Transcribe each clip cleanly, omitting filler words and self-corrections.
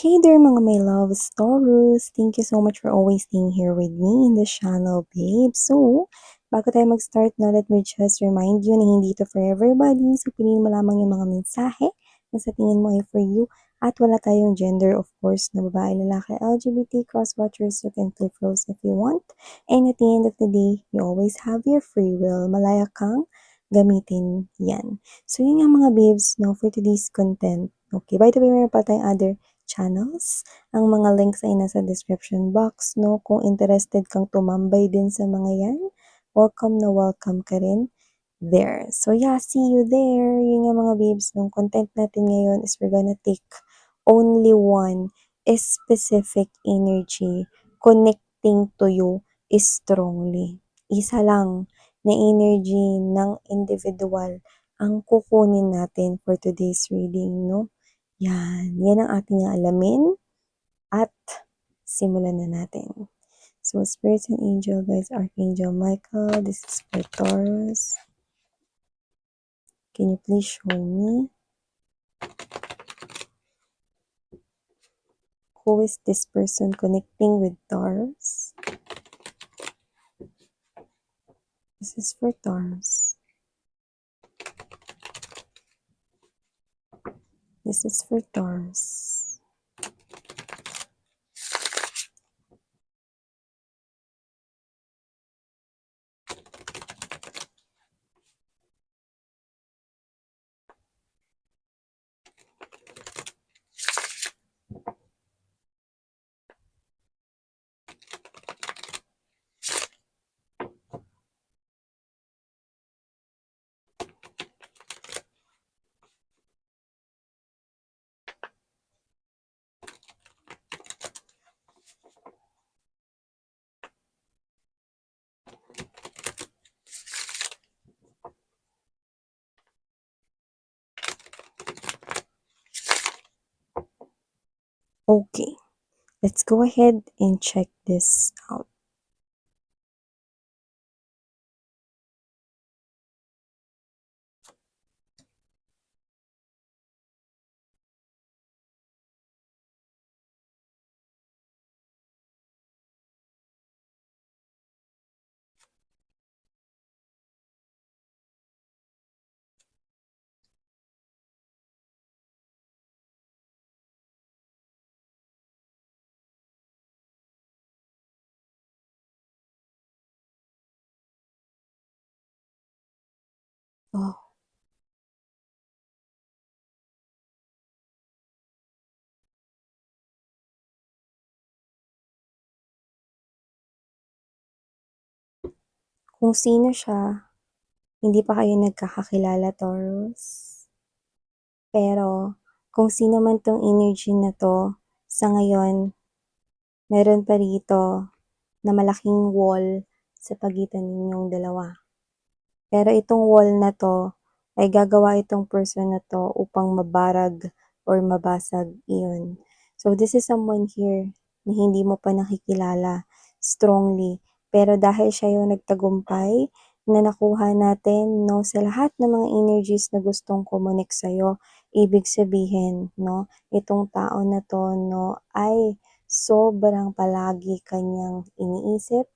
Hey there mga my loves, Taurus! Thank you so much for always staying here with me in this channel, babe. So, bago tayo mag-start na, let me just remind you na hindi ito for everybody. So, piliin mo lamang yung mga mensahe na sa tingin mo ay for you. At wala tayong gender, of course, na babae, lalaki, LGBT, cross-watchers. You can flip roles if you want. And at the end of the day, you always have your free will. Malaya kang gamitin yan. So, yun nga mga babes, no, for today's content. Okay, by the way, meron pa tayong other channels. Ang mga links ay nasa description box, no? Kung interested kang tumambay din sa mga yan, welcome na welcome ka rin there. So yeah, see you there. Yun nga mga babes, nung content natin ngayon is we're gonna take only one specific energy connecting to you strongly. Isa lang na energy ng individual ang kukunin natin for today's reading, no? Yan ang ating alamin at simulan na natin. So, Spirits and Angel guys, Archangel Michael, this is for Taurus. Can you please show me who is this person connecting with Taurus? This is for Taurus. This is for Taurus. Okay, let's go ahead and check this out. Oh, kung sino siya, hindi pa kayo nagkakakilala, Taurus. Pero, kung sino man tong energy na to, sa ngayon, meron pa rito na malaking wall sa pagitan ninyong dalawa. Pero itong wall na to, ay gagawa itong person na to upang mabarag or mabasag iyon. So, this is someone here na hindi mo pa nakikilala strongly. Pero dahil siya yung nagtagumpay, na nakuha natin, no, sa lahat ng mga energies na gustong kumunik sa'yo, ibig sabihin, no, itong tao na to, no, ay sobrang palagi kanyang iniisip,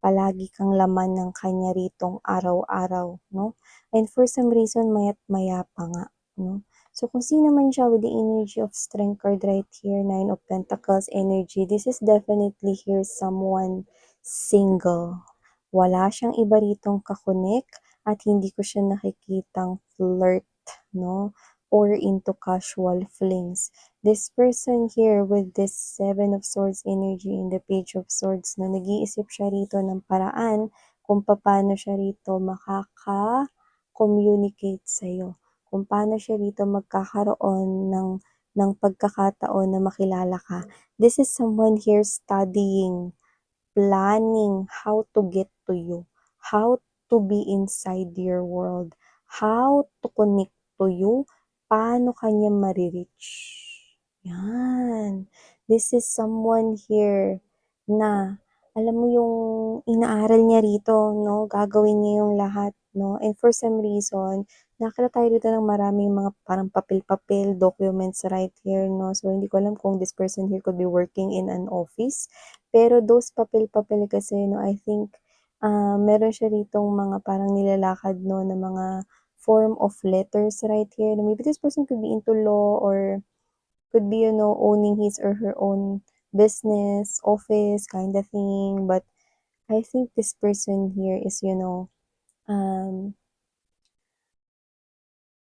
palagi kang laman ng kanya ritong araw-araw, no? And for some reason, maya't maya pa nga, no? So, kung sino man siya with the energy of strength card right here, Nine of Pentacles energy, this is definitely here someone single. Wala siyang iba ritong kakonek at hindi ko siya nakikitang flirt, no? Or into casual flings. This person here with this Seven of Swords energy in the Page of Swords, no, nag-iisip siya rito ng paraan kung paano siya rito makaka-communicate sa'yo. Kung paano siya rito magkakaroon ng pagkakataon na makilala ka. This is someone here studying, planning how to get to you, how to be inside your world, how to connect to you, paano kanya marireach. Yan. This is someone here na, alam mo yung inaaral niya rito, no? Gagawin niya yung lahat, no? And for some reason, nakakita tayo dito ng maraming mga parang papel-papel, documents right here 'no. So, hindi ko alam kung this person here could be working in an office. Pero those papel-papel kasi 'no, I think, meron siya ritong mga parang nilalakad 'no, na mga form of letters right here. Maybe this person could be into law or could be, owning his or her own business, office, kind of thing. But I think this person here is,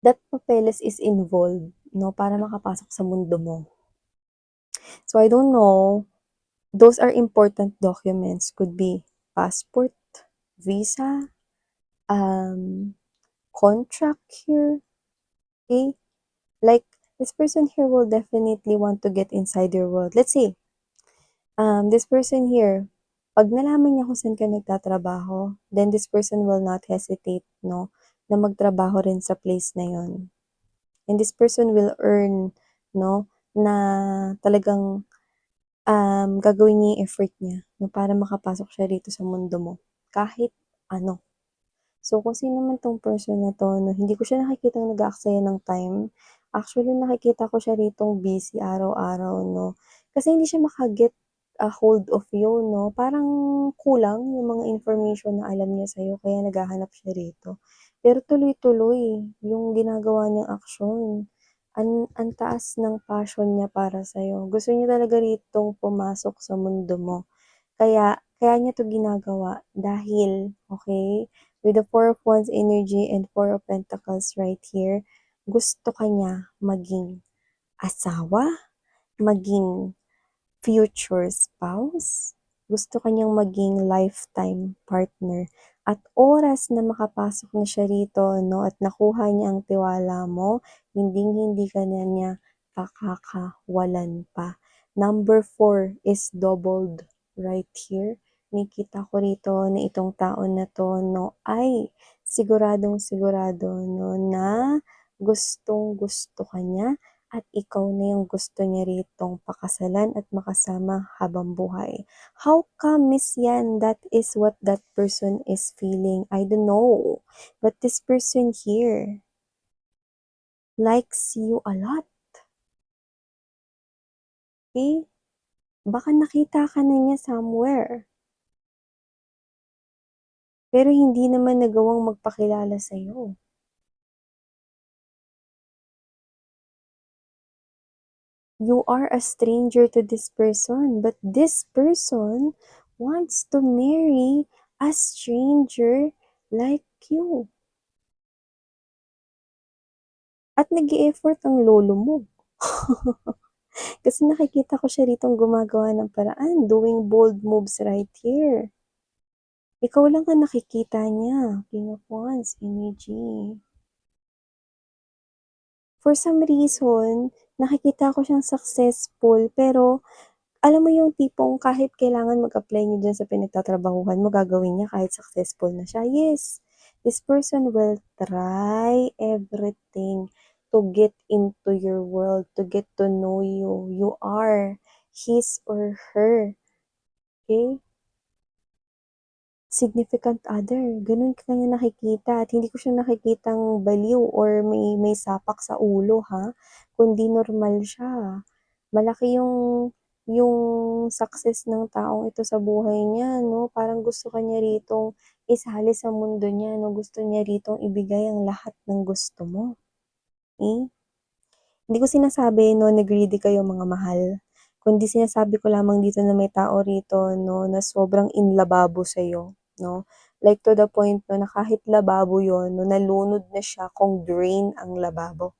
that papeles is involved, 'no, para makapasok sa mundo mo. So, I don't know, those are important documents, could be passport, visa, um, contract here, okay? Like, this person here will definitely want to get inside your world. Let's say, this person here, 'pag nalaman niya kung saan ka nagtatrabaho, then this person will not hesitate 'no, na magtrabaho rin sa place na yun. And this person will earn 'no, na talagang, gagawin niya yung effort niya 'no, para makapasok siya rito sa mundo mo, kahit ano. So, kung sino man 'tong person na 'to 'no, hindi ko siya nakikitang nag-aaksaya ng time. Actually, nakikita ko siya ritong busy araw-araw 'no, kasi hindi siya maka-get a hold of you 'no, parang kulang yung mga information na alam niya sa'yo kaya naghahanap siya rito. Pero tuloy-tuloy yung ginagawa niyang aksyon. Ang taas ng passion niya para sa'yo. Gusto niya talaga ritong pumasok sa mundo mo. Kaya kaya niya 'to ginagawa dahil, okay, with the Four of Wands energy and Four of Pentacles right here, gusto ka niya maging asawa, maging future spouse, gusto ka niyang maging lifetime partner. At oras na makapasok na siya rito 'no, at nakuha niya ang tiwala mo, hinding-hindi ka na niya pakakawalan pa. Number 4 is doubled right here. Nakikita ko rito na itong tao na 'to 'no, ay siguradong-sigurado 'no, na gustong-gusto ka niya at ikaw na yung gusto niya ritong pakasalan at makasama habang buhay. How come, Miss Yan, that is what that person is feeling? I don't know. But this person here likes you a lot, okay? Baka nakita ka na niya somewhere, pero hindi naman nagawang magpakilala sa'yo. You are a stranger to this person, but this person wants to marry a stranger like you. At nag-e-effort ang lolo mo. Kasi nakikita ko siya ritong gumagawa ng paraan, doing bold moves right here. Ikaw lang ang nakikita niya, King of Wands energy. For some reason, nakikita ko siyang successful, pero alam mo yung tipong kahit kailangan mag-apply niyo diyan sa pinagtatrabahuhan mo, gagawin niya kahit successful na siya. Yes, this person will try everything to get into your world, to get to know you. You are his or her, okay? Significant other, ganun ka niya nakikita at hindi ko siya nakikitang baliw or may sapak sa ulo ha, kundi normal siya. Malaki yung success ng taong ito sa buhay niya 'no, parang gusto ka niya ritong isali sa mundo niya 'no, gusto niya ritong ibigay ang lahat ng gusto mo, eh. Hindi ko sinasabi 'no na greedy kayo mga mahal, kundi sinasabi ko lamang dito na may tao rito 'no na sobrang inlababo sa'yo 'no. Like to the point 'no na kahit lababo yun 'no, nalunod na siya kung drain ang lababo.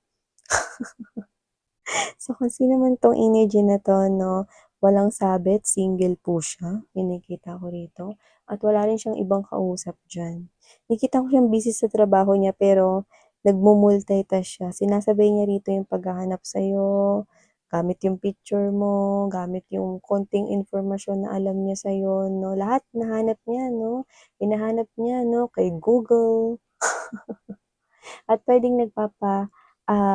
So, kung sino man 'tong energy na 'to 'no, walang sabit, single po siya, yung nakikita ko rito. At wala rin siyang ibang kausap diyan. Nakikita ko siyang busy sa trabaho niya pero nagmu-multitask siya. Sinasabay niya rito yung paghahanap sa'yo, gamit yung picture mo, gamit yung konting impormasyon na alam niya sa'yo 'no, lahat nahanap niya 'no, hinahanap niya 'no, kay Google. At puwedeng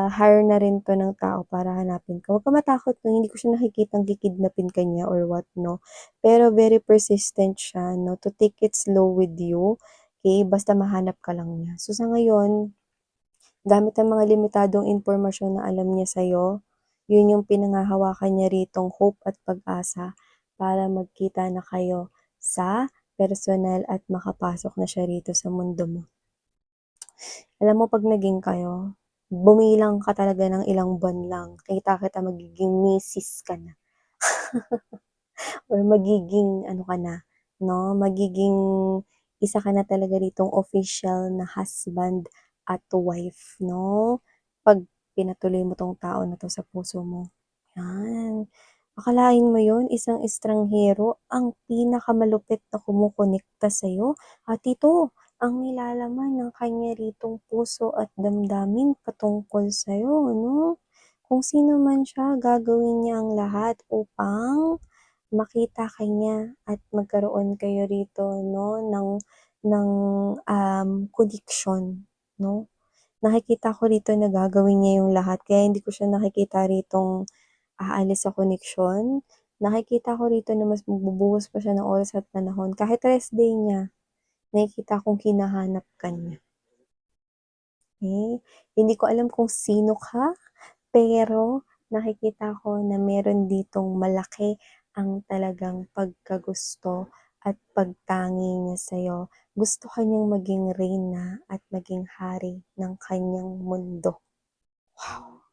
hire na rin 'to ng tao para hanapin ka. Huwag kang matakot 'no, hindi ko siya nakikitang ki-kidnapin ka niya or what 'no. Pero very persistent siya 'no, to take it slow with you, okey, basta mahanap ka lang niya. So, sa ngayon, Gamit ang mga limitadong impormasyon na alam niya sa'yo, yun yung pinanghahawakan niya ritong hope at pag-asa para magkita na kayo sa personal at makapasok na siya rito sa mundo mo. Alam mo 'pag naging kayo, bumilang ka talaga ng ilang buwan lang, kita-kita magiging misis ka na or magiging ano ka na, 'no, magiging isa ka na talaga ritong official na husband at wife, 'no, 'pag pinatuloy mo 'tong tao na 'to sa puso mo, 'yan. Akalain mo 'yun, isang estranghero ang pinakamalupit na kumokonekta sa'yo at ito ang nilalaman ng kanya ritong puso at damdamin patungkol sa'yo 'no. Kung sino man siya gagawin niya ang lahat upang makita ka niya at magkaroon kayo rito 'no ng, koneksyon 'no. Nakikita ko rito na gagawin niya yung lahat kaya hindi ko siya nakikita ritong aalis sa koneksyon. Nakikita ko rito na mas magbubuhos pa siya ng oras at panahon kahit rest day niya, nakikita kong hinahanap ka niya, okey. Hindi ko alam kung sino ka, pero nakikita ko na meron ditong malaki ang talagang pagkagusto at pagtangi niya sa'yo. Gusto ka niyang maging reyna at maging hari ng kanyang mundo. Wow!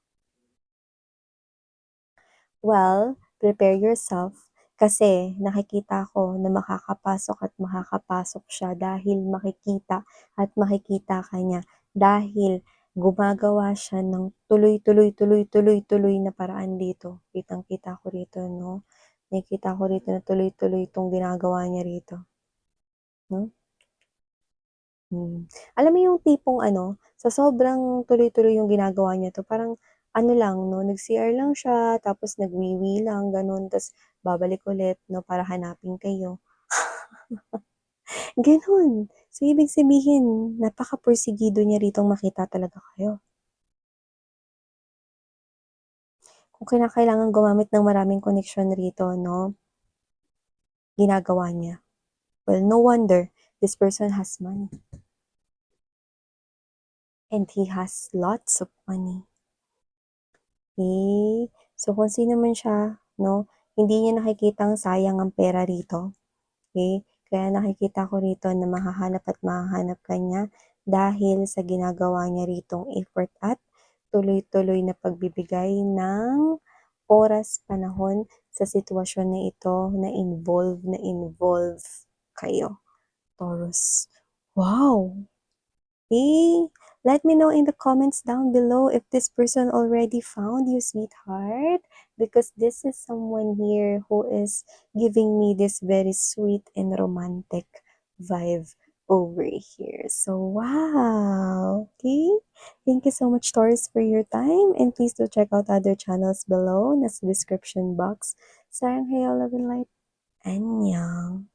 Well, prepare yourself kasi nakikita ko na makakapasok at makakapasok siya dahil makikita at makikita ka niya dahil gumagawa siya ng tuloy-tuloy na paraan dito. Kitang-kita ko rito 'no, nakikita ko rito na tuloy-tuloy 'tong ginagawa niya rito, 'no. Alam mo yung tipong ano, sa sobrang tuloy-tuloy yung ginagawa niya 'to parang ano lang 'no, nag-CR lang siya tapos nagwiwi lang gano'n ta's babalik ulit 'no, para hanapin kayo, gano'n. So, ibig sabihin napaka-pursigido niya ritong makita talaga kayo. Kung kinakailangan gumamit ng maraming koneksyon rito 'no, ginagawa niya. Well, no wonder this person has money and he has lots of money. So kung sino man siya 'no, hindi niya nakikitang sayang ang pera rito, okey? Kaya nakikita ko rito na mahahanap ka niya dahil sa ginagawa niya ritong effort at tuloy-tuloy na pagbibigay ng oras, panahon sa sitwasyon na ito na involve kayo, Taurus. Wow! Let me know in the comments down below if this person already found you, sweetheart, because this is someone here who is giving me this very sweet and romantic vibe over here. So, wow. Okay. Thank you so much, Taurus, for your time. And please do check out other channels below. Nasa description box. Sarang hayo, love and light. Annyeong.